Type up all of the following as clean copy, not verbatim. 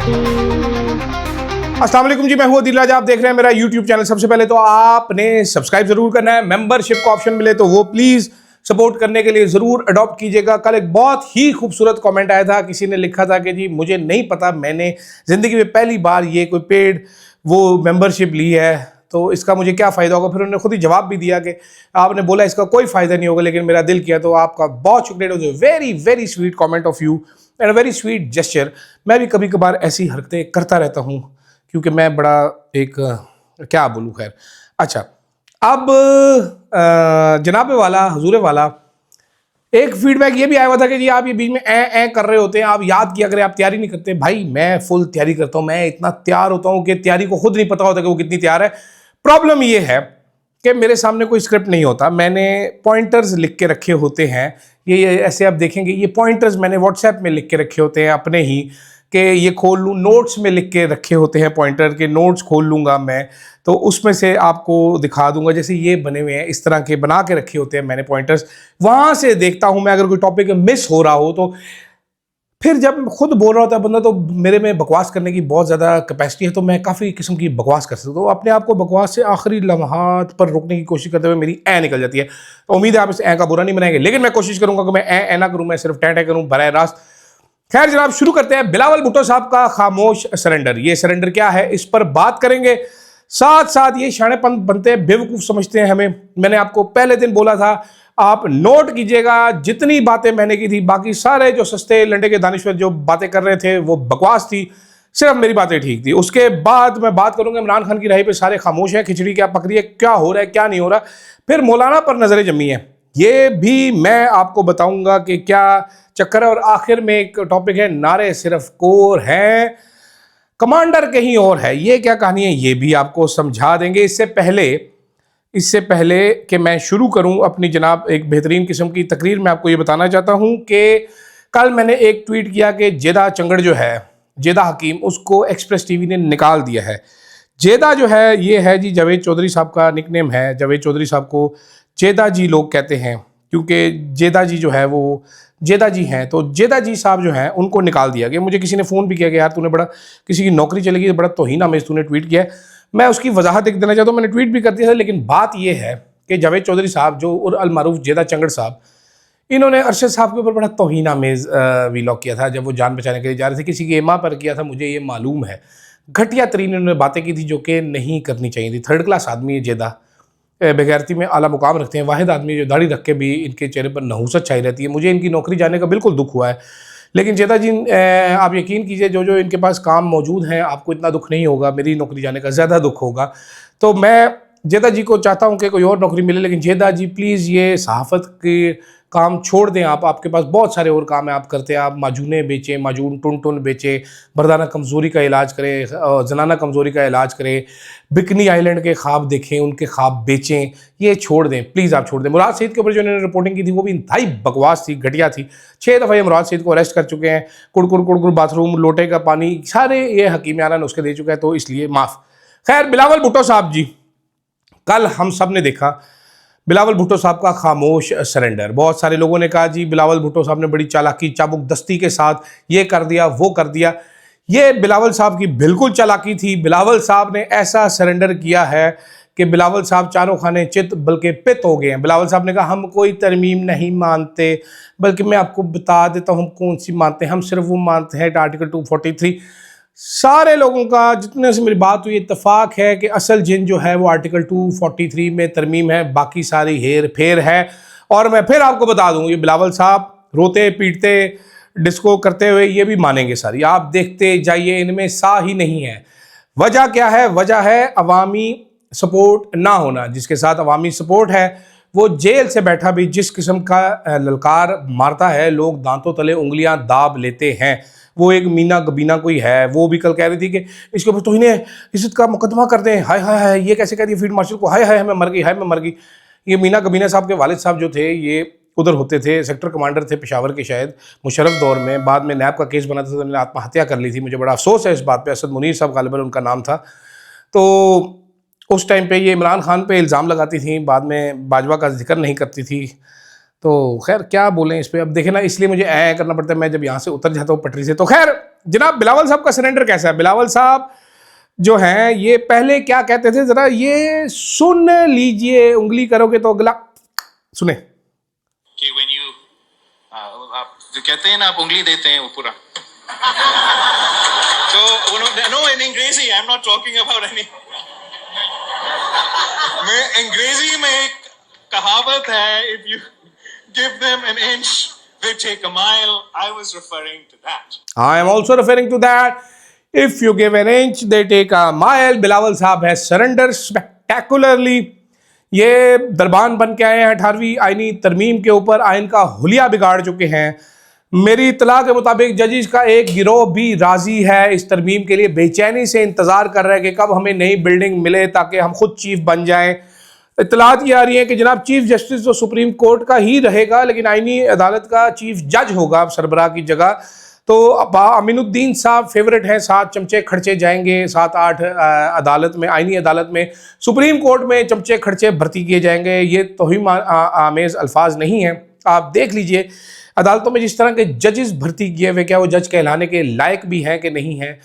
अस्सलाम वालेकुम जी, मैं हूं अदील राजा। आप देख रहे हैं मेरा यूट्यूब चैनल। सबसे पहले तो आपने सब्सक्राइब जरूर करना है। मेंबरशिप का ऑप्शन मिले तो वो प्लीज सपोर्ट करने के लिए जरूर अडॉप्ट कीजिएगा। कल एक बहुत ही खूबसूरत कमेंट आया था, किसी ने लिखा था कि जी मुझे नहीं पता, मैंने जिंदगी में पहली बार ये कोई पेड वो मेंबरशिप ली है तो इसका मुझे क्या फ़ायदा होगा। फिर उन्होंने खुद ही जवाब भी दिया कि आपने बोला इसका कोई फ़ायदा नहीं होगा, लेकिन मेरा दिल किया। तो आपका बहुत शुक्रिया। It was a very very sweet comment of you and a very sweet gesture. मैं भी कभी कभार ऐसी हरकतें करता रहता हूँ क्योंकि मैं बड़ा एक क्या बोलूँ, खैर। अच्छा, अब जनाबे वाला हुजूरे वाला एक फीडबैक ये भी आया हुआ था कि जी आप ये बीच में ए कर रहे होते हैं, आप याद किया करें, आप तैयारी नहीं करते। भाई मैं फुल तैयारी करता हूँ, मैं इतना तैयार होता हूँ कि तैयारी को खुद नहीं पता होता कि वो कितनी तैयार है। प्रॉब्लम ये है कि मेरे सामने कोई स्क्रिप्ट नहीं होता, मैंने पॉइंटर्स लिख के रखे होते हैं। ये ऐसे आप देखेंगे, ये पॉइंटर्स मैंने व्हाट्सएप में लिख के रखे होते हैं अपने ही, कि ये खोल लूँ। नोट्स में लिख के रखे होते हैं, पॉइंटर के नोट्स खोल लूँगा मैं तो उसमें से आपको दिखा दूंगा। जैसे ये बने हुए हैं, इस तरह के बना के रखे होते हैं मैंने पॉइंटर्स। वहाँ से देखता हूँ मैं, अगर कोई टॉपिक मिस हो रहा हो तो फिर जब खुद बोल रहा होता है बंदा तो मेरे में बकवास करने की बहुत ज़्यादा कैपेसिटी है, तो मैं काफ़ी किस्म की बकवास कर सकता हूँ। अपने आप को बकवास से आखिरी लम्हात पर रोकने की कोशिश करते हुए मेरी ए निकल जाती है। तो उम्मीद है आप इस ए का बुरा नहीं बनाएंगे, लेकिन मैं कोशिश करूँगा कि मैं ए ना करूँ, मैं सिर्फ टै करूँ बराह रास्त। खैर जनाब, शुरू करते हैं। बिलावल भुट्टो साहब का खामोश सरेंडर। ये सरेंडर क्या है, इस पर बात करेंगे। साथ साथ ये शाणेपन बनते हैं, बेवकूफ़ समझते हैं हमें। मैंने आपको पहले दिन बोला था, आप नोट कीजिएगा जितनी बातें मैंने की थी। बाकी सारे जो सस्ते लंडे के दानिश्वर जो बातें कर रहे थे वो बकवास थी, सिर्फ मेरी बातें ठीक थी। उसके बाद मैं बात करूंगा इमरान खान की राही पे सारे खामोश हैं, खिचड़ी क्या पक रही है, क्या हो रहा है क्या नहीं हो रहा। फिर मौलाना पर नजरें जमी है, ये भी मैं आपको बताऊंगा कि क्या चक्कर है। और आखिर में एक टॉपिक है, नारे सिर्फ कोर हैं, कमांडर कहीं और है। ये क्या कहानी है, ये भी आपको समझा देंगे। इससे पहले कि मैं शुरू करूं अपनी जनाब एक बेहतरीन किस्म की तकरीर, मैं आपको ये बताना चाहता हूं कि कल मैंने एक ट्वीट किया कि जेदा चंगड़ जो है, जेदा हकीम, उसको एक्सप्रेस टीवी ने निकाल दिया है। जेदा जो है ये है जी जावेद चौधरी साहब का निकनेम है। जावेद चौधरी साहब को जेदा जी लोग कहते हैं क्योंकि जेदा जी जो है वो जेदा जी हैं। तो जेदा जी साहब जो हैं उनको निकाल दिया गया। मुझे किसी ने फ़ोन भी किया कि यार तूने बड़ा, किसी की नौकरी चलेगी, बड़ा तौहीन आमेज़ तूने ट्वीट किया है। मैं उसकी वजाहत एक देना चाहता हूँ, मैंने ट्वीट भी कर दिया था, लेकिन बात यह है कि जावेद चौधरी साहब जो और अल मारूफ जेदा चंगड़ साहब, इन्होंने अरशद साहब के ऊपर बड़ा तौहीन आमेज़ वीलॉग किया था जब वो जान बचाने के लिए जा रहे थे। किसी की एमा पर किया था, मुझे ये मालूम है। घटिया तरीन इन्होंने बातें की थी जो कि नहीं करनी चाहिए थी। थर्ड क्लास आदमी है जेदा, बेगैरती में आला मुकाम रखते हैं। वाहिद आदमी जो दाढ़ी रख के भी इनके चेहरे पर नहूसत छाई रहती है। मुझे इनकी नौकरी जाने का बिल्कुल दुख हुआ है, लेकिन जेदा जी आप यकीन कीजिए जो जो इनके पास काम मौजूद हैं, आपको इतना दुख नहीं होगा, मेरी नौकरी जाने का ज़्यादा दुख होगा। तो मैं जेदा जी को चाहता हूं कि कोई और नौकरी मिले, लेकिन जेदा जी प्लीज़ ये सहाफ़त के काम छोड़ दें। आपके पास बहुत सारे और काम है, आप करते हैं। आप माजूने बेचें, माजून टुन टुन बेचें, मर्दाना कमज़ोरी का इलाज करें, जनाना कमज़ोरी का इलाज करें, बिकनी आइलैंड के ख्वाब देखें, उनके ख्वाब बेचें। ये छोड़ दें प्लीज़, आप छोड़ दें। मुराद सईद के ऊपर जो इन्होंने रिपोर्टिंग की थी वो भी इंतहाई बकवास थी, घटिया थी। 6 दफ़ा ये मुराद सईद को अरेस्ट कर चुके हैं। कुड़कुड़ बाथरूम, लोटे का पानी, सारे ये हकीमियाना नुस्खे दे चुका है, तो इसलिए माफ़। खैर, बिलावल भुट्टो साहब जी, कल हम सब ने देखा बिलावल भुट्टो साहब का खामोश सरेंडर। बहुत सारे लोगों ने कहा जी बिलावल भुट्टो साहब ने बड़ी चालाकी, चाबुक दस्ती के साथ ये कर दिया वो कर दिया। ये बिलावल साहब की बिल्कुल चालाकी थी। बिलावल साहब ने ऐसा सरेंडर किया है कि बिलावल साहब चारों खाने चित बल्कि पित हो गए हैं। बिलावल साहब ने कहा हम कोई तरमीम नहीं मानते, बल्कि मैं आपको बता देता हूँ हम कौन सी मानते हैं, हम सिर्फ वो मानते हैं आर्टिकल 243। सारे लोगों का जितने से मेरी बात हुई इत्तेफाक है कि असल जिन जो है वो आर्टिकल 243 में तरमीम है, बाकी सारी हेर फेर है। और मैं फिर आपको बता दूं, ये बिलावल साहब रोते पीटते डिस्को करते हुए ये भी मानेंगे सारी, आप देखते जाइए, इनमें सा ही नहीं है। वजह क्या है, वजह है अवामी सपोर्ट ना होना। जिसके साथ अवामी सपोर्ट है वो जेल से बैठा भी जिस किस्म का ललकार मारता है, लोग दांतों तले उंगलियां दाब लेते हैं। वो एक मीना गबीना कोई है, वो भी कल कह रही थी कि इसके ऊपर तो इन्हें इज्जत का मुकदमा कर दें। हाय हाय हाय, ये कैसे कह दिया फील्ड मार्शल को, हाय हाय मैं मर गई, हाय मैं मर गई। ये मीना गबीना साहब के वालिद साहब जो थे, ये उधर होते थे, सेक्टर कमांडर थे पेशावर के, शायद मुशर्रफ दौर में। बाद में नैब का केस बना था तो उन्होंने आत्महत्या कर ली थी। मुझे बड़ा अफसोस है इस बात पे। असद मुनीर साहब गालिबन उनका नाम था। तो उस टाइम पे ये इमरान खान पे इल्ज़ाम लगाती थी, बाद में बाजवा का जिक्र नहीं करती थी। तो खैर क्या बोलें इस पे, अब देखे ना, इसलिए मुझे ऐ करना पड़ता है मैं जब यहाँ से उतर जाता हूँ पटरी से। तो खैर जनाब बिलावल साहब का सरेंडर कैसा है? बिलावल साहब जो हैं ये पहले क्या कहते थे, जरा ये सुन लीजिए, उंगली करोगे तो अगला सुने। कि when you आप जो कहते हैं ना, आप उंगली देते हैं वो पूरा तो नो इन अंग्रेजी, I am not talking about any, मैं अंग्रेजी में एक कहावत है, if you give them an inch they take a mile, I was referring to that. I am also referring to that. If you give an inch they take a mile. Bilawal साहब है surrender स्पेक्टेकुलरली। ये दरबान बन के आए हैं 18वीं आईनी तरमीम के ऊपर, आइन का हुलिया बिगाड़ चुके हैं। मेरी इत्तला के मुताबिक जजिस का एक गिरोह भी राजी है इस तरमीम के लिए, बेचैनी से इंतजार कर रहे हैं कि कब हमें नई बिल्डिंग मिले ताकि हम खुद चीफ बन जाएं। इत्तलात ये आ रही है कि जनाब चीफ जस्टिस तो सुप्रीम कोर्ट का ही रहेगा, लेकिन आईनी अदालत का चीफ जज होगा सरबराह की जगह। तो अमीनुद्दीन साहब फेवरेट हैं, 7 चमचे खर्चे जाएंगे 7-8 अदालत में, आईनी अदालत में, सुप्रीम कोर्ट में चमचे खर्चे भर्ती किए जाएंगे। ये तौहीन आमेज अल्फाज नहीं है, आप देख लीजिए अदालतों में जिस तरह के जजेस भर्ती किए हुए, क्या वो जज कहलाने के लायक भी हैं कि नहीं हैं।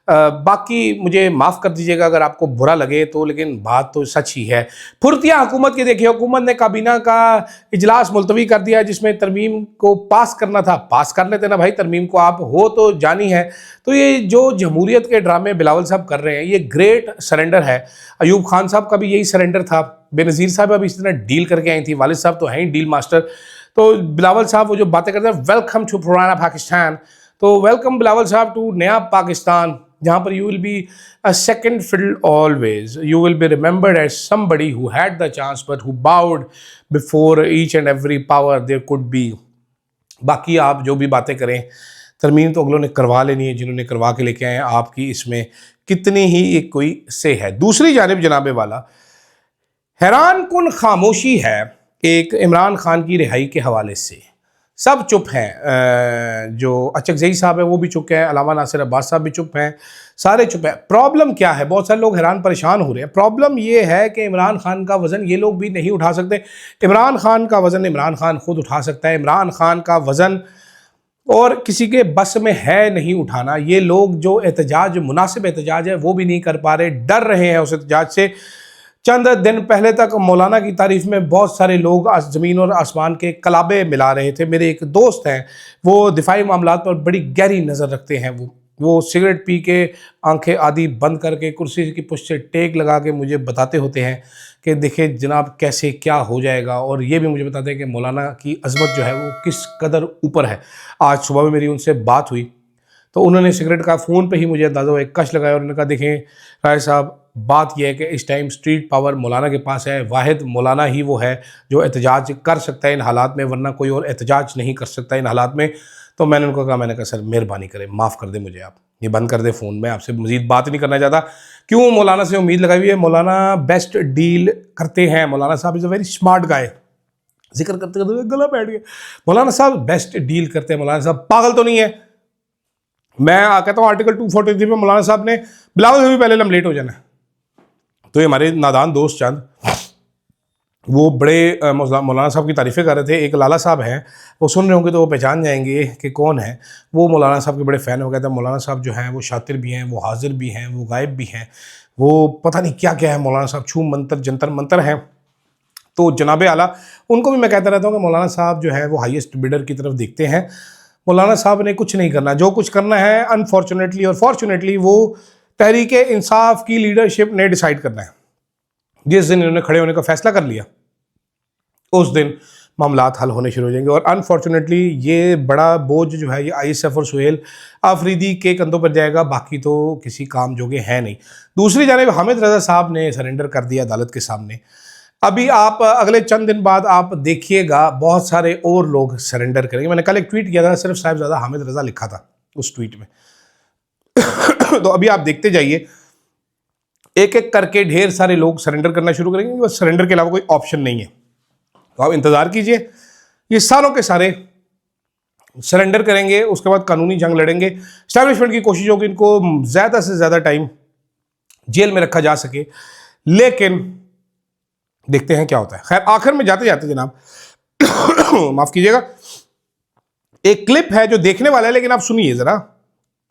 बाकी मुझे माफ़ कर दीजिएगा अगर आपको बुरा लगे तो, लेकिन बात तो सच ही है। फुर्तियाँ हुकूमत की देखिए, हुकूमत ने काबीना का इजलास मुलतवी कर दिया जिसमें तरमीम को पास करना था। पास कर लेते ना भाई, तरमीम को आप हो तो जानी है। तो ये जो जमहूरियत के ड्रामे बिलावल साहब कर रहे हैं ये ग्रेट सरेंडर है। अयूब खान साहब का भी यही सरेंडर था, बेनज़ीर साहब अभी इस तरह डील करके आई थी, वालिद साहब तो हैं ही डील मास्टर। तो बिलावल साहब वो जो बातें करते हैं, वेलकम टू पुराना पाकिस्तान, तो वेलकम बिलावल साहब टू नया पाकिस्तान, जहाँ पर you will be a second fiddle always, you will be remembered as somebody who had the chance but who bowed before each and every power there could be. बाकी आप जो भी बातें करें, तरमीम तो अगलों ने करवा लेनी है, जिन्होंने करवा के लेके आए हैं, आपकी इसमें कितनी ही एक कोई से है। दूसरी जानिब जनाबे वाला हैरान कुन खामोशी है एक इमरान खान की रिहाई के हवाले से। सब चुप हैं, जो अचकज़ई साहब है वो भी चुप हैं, अलामा नासिर अब्बास साहब भी चुप हैं, सारे चुप हैं। प्रॉब्लम क्या है? बहुत सारे लोग हैरान परेशान हो रहे हैं। प्रॉब्लम ये है कि इमरान खान का वज़न ये लोग भी नहीं उठा सकते। इमरान खान का वज़न इमरान खान खुद उठा सकता है। इमरान खान का वज़न और किसी के बस में है नहीं उठाना। ये लोग जो एहतजाज, मुनासिब एहतजाज है वो भी नहीं कर पा रहे, डर रहे हैं उस एहतजाज से। चंद दिन पहले तक मौलाना की तारीफ में बहुत सारे लोग ज़मीन और आसमान के कलाबे मिला रहे थे। मेरे एक दोस्त हैं, वो दिफाई मामलात पर बड़ी गहरी नज़र रखते हैं। वो सिगरेट पी के आंखें आदि बंद करके कुर्सी की पुष्ट से टेक लगा के मुझे बताते होते हैं कि देखिए जनाब कैसे क्या हो जाएगा, और ये भी मुझे बताते हैं कि मौलाना की अज़मत जो है वो किस कदर ऊपर है। आज सुबह में मेरी उनसे बात हुई तो उन्होंने सिगरेट का फ़ोन पे ही मुझे अंदाज़ा हुआ, एक कश लगाया और उन्होंने कहा देखें राय साहब, बात यह है कि इस टाइम स्ट्रीट पावर मौलाना के पास है। वाहिद मौलाना ही वो है जो एहतजाज कर सकता है इन हालात में, वरना कोई और एहतजाज नहीं कर सकता इन हालात में। तो मैंने उनको कहा, मैंने कहा सर मेहरबानी करें, माफ़ कर दें मुझे, आप ये बंद कर दें फ़ोन, में आपसे मज़ीद बात नहीं करना चाहता। क्यों? मौलाना से उम्मीद लगाई हुई है, मौलाना बेस्ट डील करते हैं। मौलाना साहब is a very smart guy. जिक्र करते करते गला बैठ गया। मौलाना साहब बेस्ट डील करते हैं। मौलाना साहब पागल तो नहीं है। मैं कहता हूँ आर्टिकल 243 में मौलाना साहब ने बिलावल से भी पहले हम लेट हो जाना है। तो ये हमारे नादान दोस्त चंद वो बड़े मौलाना साहब की तारीफ़ें कर रहे थे। एक लाला साहब हैं, वो सुन रहे होंगे तो वो पहचान जाएंगे कि कौन है। वो मौलाना साहब के बड़े फ़ैन हो गए थे। मौलाना साहब जो हैं वो शातिर भी हैं, वो हाजिर भी हैं, वो गायब भी हैं, वो पता नहीं क्या क्या है। मौलाना साहब छू मंतर जंतर मंतर हैं। तो जनाब आला उनको भी मैं कहता रहता हूँ कि मौलाना साहब जो है वो हाईएस्ट बिडर की तरफ देखते हैं। मौलाना साहब ने कुछ नहीं करना, जो कुछ करना है अनफॉर्चुनेटली और फॉर्चुनेटली वो तहरीक इंसाफ की लीडरशिप ने डिसाइड करना है। जिस दिन इन्होंने खड़े होने का फैसला कर लिया उस दिन मामलात हल होने शुरू हो जाएंगे। और अनफॉर्चुनेटली ये बड़ा बोझ जो है ये ISF और सुहेल आफरीदी के कंधों पर जाएगा, बाकी तो किसी काम जोगे है नहीं। दूसरी जानिब हामिद रज़ा साहब ने सरेंडर कर दिया अदालत के सामने। अभी आप अगले चंद दिन बाद आप देखिएगा बहुत सारे और लोग सरेंडर करेंगे। मैंने कल एक ट्वीट किया था, सिर्फ साहिबजादा हामिद रज़ा लिखा था उस ट्वीट में। तो अभी आप देखते जाइए, एक एक करके ढेर सारे लोग सरेंडर करना शुरू करेंगे। बस सरेंडर के अलावा कोई ऑप्शन नहीं है। तो आप इंतज़ार कीजिए, ये सारों के सारे सरेंडर करेंगे। उसके बाद कानूनी जंग लड़ेंगे। इस्टेब्लिशमेंट की कोशिश होगी इनको ज़्यादा से ज़्यादा टाइम जेल में रखा जा सके, लेकिन देखते हैं क्या होता है। खैर आखिर में जाते जाते जनाब माफ कीजिएगा, एक क्लिप है जो देखने वाला है, लेकिन आप सुनिए जरा,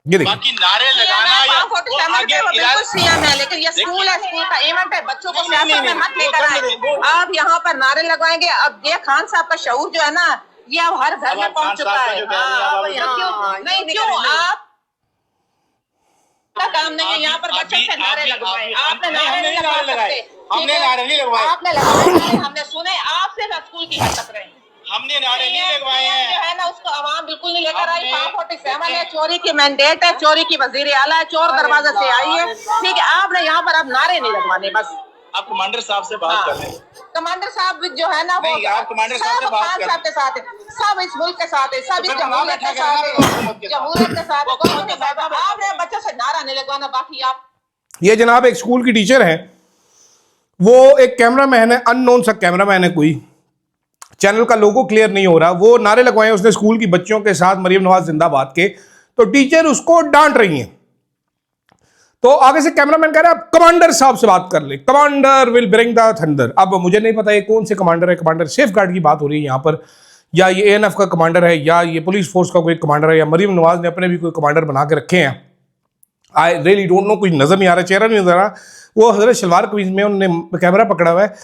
ये देखिए। बाकी नारे लगाना या वो आगे बिल्कुल सीएम है, लेकिन ये स्कूल है, स्कूल का इवेंट है, बच्चों को सियासत में मत लेकर आए। आप यहाँ पर नारे लगवाएंगे। अब ये खान साहब का शऊर जो है ना, ये अब हर घर में पहुंच चुका है। नहीं क्यों आप काम नहीं है यहाँ पर बच्चों से नारे लगवाए। आपने नारे नहीं लगाए, हमने नारे नहीं लगवाए, आपने लगाए, हमने सुने। आप सिर्फ स्कूल की हद तक रहे, हमने नारे नहीं लगवाए हैं। जो है ना उसको आवाम बिल्कुल नहीं लेकर आई। 47 है, चोरी की मैंडेट है, चोरी की वजीर आला है, चोर दरवाजे से आई है, ठीक है। आपने यहाँ पर अब नारे नहीं लगवाने, बस आप कमांडर साहब से बात कर लें। कमांडर साहब जो है ना, वो आप कमांडर साहब से बात खान साहब के साथ है, सब इस मुल्क के साथ है, सब इस जमहूरियत के साथ है, जमहूरियत के साथ है। आपने बच्चों से नारा नहीं लगवाना। बाकी आप, ये जनाब एक स्कूल की टीचर है, वो एक कैमरामैन है, अननोन सा कैमरामैन है, कोई चैनल का लोगो क्लियर नहीं हो रहा, वो नारे लगवाए उसने स्कूल की बच्चियों के साथ मरियम नवाज जिंदाबाद के, तो टीचर उसको डांट रही हैं। तो आगे से कैमरामैन कह रहा है आप कमांडर साहब से बात कर ले, commander will bring the thunder. अब मुझे नहीं पता ये कौन से कमांडर है, कमांडर सेफ गार्ड की बात हो रही है यहाँ पर, या ये एएनएफ का कमांडर है, या ये पुलिस फोर्स का कोई कमांडर है, या मरियम नवाज ने अपने भी कोई कमांडर बना के रखे हैं। आई रियली डोंट नो, कुछ नजर नहीं आ रहा, चेहरा नहीं नजर आ रहा। वो हजरत शलवार कमीज में उन्होंने कैमरा पकड़ा हुआ है,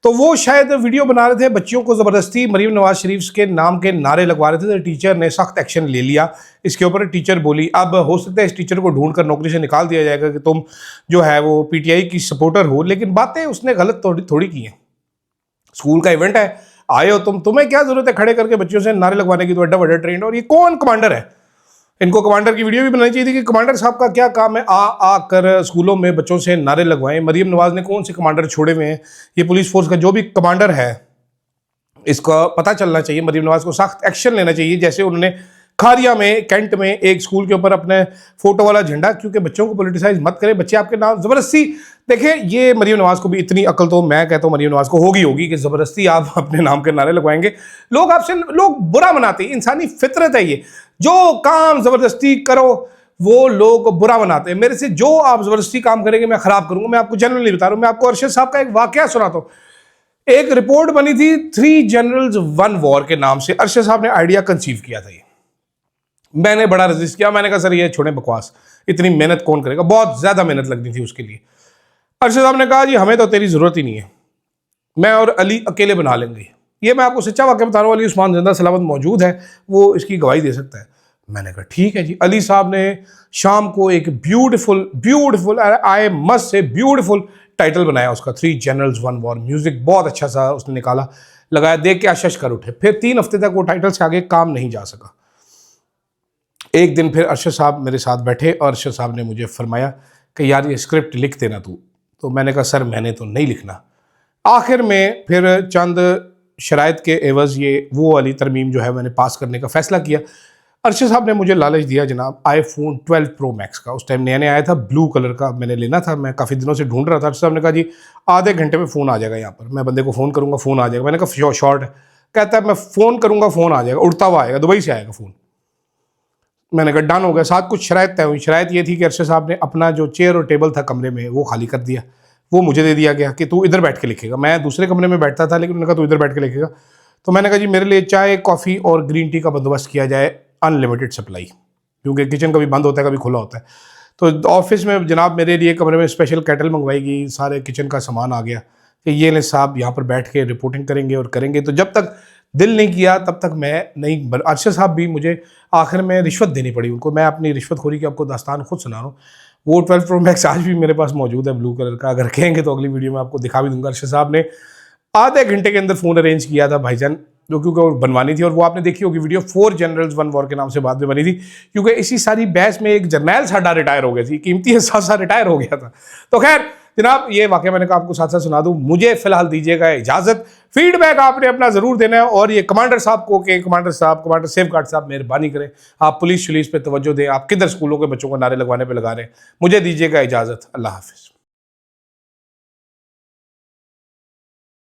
तो वो शायद वीडियो बना रहे थे, बच्चियों को ज़बरदस्ती मरियम नवाज शरीफ के नाम के नारे लगवा रहे थे, तो टीचर ने सख्त एक्शन ले लिया इसके ऊपर। टीचर बोली, अब हो सकता है इस टीचर को ढूंढ कर नौकरी से निकाल दिया जाएगा कि तुम जो है वो पीटीआई की सपोर्टर हो, लेकिन बातें उसने गलत थोड़ी की हैं। स्कूल का इवेंट है, आए हो तुम्हें क्या जरूरत है खड़े करके बच्चों से नारे लगवाने की? तो एड्डा बड़ा ट्रेंड। और ये कौन कमांडर है? इनको कमांडर की वीडियो भी बनानी चाहिए थी कि कमांडर साहब का क्या काम है आकर स्कूलों में बच्चों से नारे लगवाएं। मरियम नवाज ने कौन से कमांडर छोड़े हुए हैं? ये पुलिस फोर्स का जो भी कमांडर है, इसका पता चलना चाहिए, मरियम नवाज को सख्त एक्शन लेना चाहिए। जैसे उन्होंने खारिया में, कैंट में एक स्कूल के ऊपर अपने फोटो वाला झंडा, क्योंकि बच्चों को पॉलिटिसाइज मत करें, बच्चे आपके नाम जबरदस्ती। देखिए, ये मरियम नवाज को भी इतनी अकल तो मैं कहता हूँ मरियम नवाज को होगी कि जबरदस्ती आप अपने नाम के नारे लगवाएंगे। लोग आपसे बुरा मनाते हैं, इंसानी फितरत है ये। जो काम जबरदस्ती करो वो लोग बुरा मनाते हैं। मेरे से जो आप जबरदस्ती काम करेंगे मैं खराब करूंगा। मैं आपको जनरली बता रहा हूं। मैं आपको अरशद साहब का एक वाकया सुनाता हूं। एक रिपोर्ट बनी थी 3 जनरल्स 1 वॉर के नाम से, अरशद साहब ने आइडिया कंसीव किया था। ये मैंने बड़ा रजिस्ट किया, मैंने कहा सर ये छोड़े बकवास, इतनी मेहनत कौन करेगा, बहुत ज्यादा मेहनत लगनी थी उसके लिए। अरशद साहब ने कहा जी हमें तो तेरी जरूरत ही नहीं है, मैं और अली अकेले बना लेंगे। ये मैं आपको सच्चा वाकया बता रहा हूँ, अली उस्मान जिंदा सलामत मौजूद है, वो इसकी गवाही दे सकता है। मैंने कहा ठीक है जी। अली साहब ने शाम को एक beautiful I must say beautiful title बनाया उसका, 3 जनरल्स 1 वॉर। म्यूजिक बहुत अच्छा सा उसने निकाला, लगाया, देख के आशश कर उठे। फिर 3 हफ्ते तक वो टाइटल से आगे काम नहीं जा सका। एक दिन फिर अरशद साहब मेरे साथ बैठे और अरशद साहब ने मुझे फरमाया कि यार ये स्क्रिप्ट लिख देना तू। तो मैंने कहा सर मैंने तो नहीं लिखना। आखिर में फिर चंद शराइत के एवज़ ये वो वाली तरमीम जो है मैंने पास करने का फ़ैसला किया। अरशद साहब ने मुझे लालच दिया जनाब iPhone 12 Pro Max का। उस टाइम नया आया था, ब्लू कलर का मैंने लेना था, मैं काफ़ी दिनों से ढूंढ रहा था। अरशद साहब ने कहा जी आधे घंटे में फ़ोन आ जाएगा यहाँ पर, मैं बंदे को फ़ोन करूँगा फ़ोन आ जाएगा। मैंने कहा शॉर्ट है, कहता है मैं फ़ोन करूँगा फ़ोन आ जाएगा, उड़ता हुआ आएगा, दुबई से आएगा फ़ोन। मैंने कहा डन हो गया। साथ कुछ शराइत तय हुई। शराइत ये थी कि अरशद साहब ने अपना जो चेयर और टेबल था कमरे में वो खाली कर दिया, वो मुझे दे दिया गया कि तू इधर बैठ के लिखेगा। मैं दूसरे कमरे में बैठता था, लेकिन उन्होंने कहा तू इधर बैठ के लिखेगा। तो मैंने कहा जी मेरे लिए चाय कॉफ़ी और ग्रीन टी का बंदोबस्त किया जाए, अनलिमिटेड सप्लाई, क्योंकि किचन कभी बंद होता है कभी खुला होता है। तो ऑफिस में जनाब मेरे लिए कमरे में स्पेशल केटल मंगवाई गई, सारे किचन का सामान आ गया कि ये ले साहब यहाँ पर बैठ के रिपोर्टिंग करेंगे और करेंगे। तो जब तक दिल नहीं किया तब तक मैं नहीं। अरशद साहब भी मुझे आखिर में रिश्वत देनी पड़ी उनको। मैं अपनी रिश्वतखोरी की आपको दास्तान खुद सुना रहा हूँ। वो 12 Pro Max आज भी मेरे पास मौजूद है, ब्लू कलर का। अगर कहेंगे तो अगली वीडियो में आपको दिखा भी दूंगा। अरशद साहब ने आधे घंटे के अंदर फ़ोन अरेंज किया था भाईजान, जो क्योंकि वो बनवानी थी। और वो आपने देखी होगी वीडियो 4 जनरल्स 1 वॉर के नाम से बाद में बनी थी, क्योंकि इसी सारी बहस में एक जर्नैल साडा रिटायर हो गया थी, कीमती साथ रिटायर हो गया था। तो खैर जनाब ये वाकया मैंने कहा आपको साथ साथ सुना दूं। मुझे फिलहाल दीजिएगा इजाज़त। फीडबैक आपने अपना ज़रूर देना है। और ये कमांडर साहब को कि कमांडर सेफ गार्ड साहब मेहरबानी करें, आप पुलिस पे तवज्जो दें। आप किधर स्कूलों के बच्चों को नारे लगवाने पे लगा रहे हैं। मुझे दीजिएगा इजाज़त। अल्लाह हाफिज़।